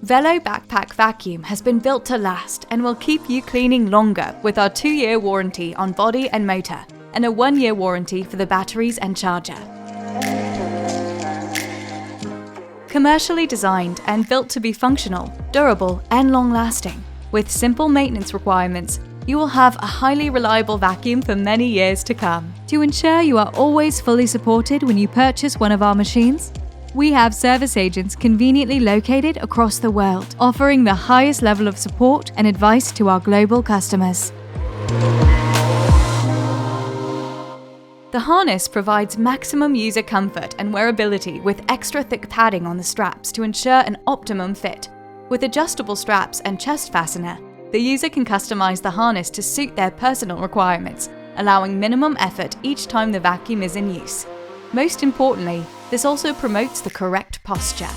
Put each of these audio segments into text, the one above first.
Velo Backpack Vacuum has been built to last and will keep you cleaning longer with our 2-year warranty on body and motor and a 1-year warranty for the batteries and charger. Commercially designed and built to be functional, durable and long-lasting. With simple maintenance requirements, you will have a highly reliable vacuum for many years to come. To ensure you are always fully supported when you purchase one of our machines, we have service agents conveniently located across the world, offering the highest level of support and advice to our global customers. The harness provides maximum user comfort and wearability with extra thick padding on the straps to ensure an optimum fit. With adjustable straps and chest fastener, the user can customize the harness to suit their personal requirements, allowing minimum effort each time the vacuum is in use. Most importantly, this also promotes the correct posture.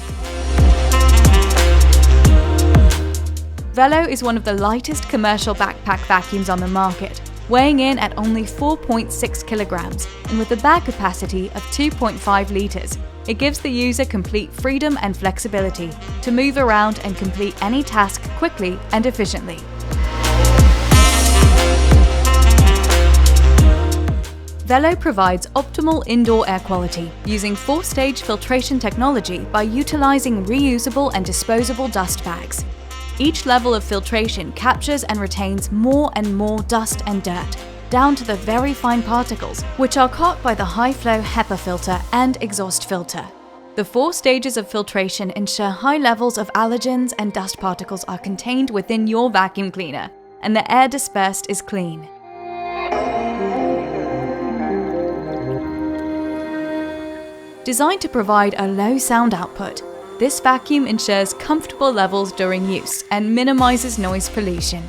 Velo is one of the lightest commercial backpack vacuums on the market, weighing in at only 4.6 kilograms, and with a bag capacity of 2.5 liters, it gives the user complete freedom and flexibility to move around and complete any task quickly and efficiently. Velo provides optimal indoor air quality using 4-stage filtration technology by utilizing reusable and disposable dust bags. Each level of filtration captures and retains more and more dust and dirt, down to the very fine particles, which are caught by the high-flow HEPA filter and exhaust filter. The 4 stages of filtration ensure high levels of allergens and dust particles are contained within your vacuum cleaner, and the air dispersed is clean. Designed to provide a low sound output, this vacuum ensures comfortable levels during use and minimizes noise pollution.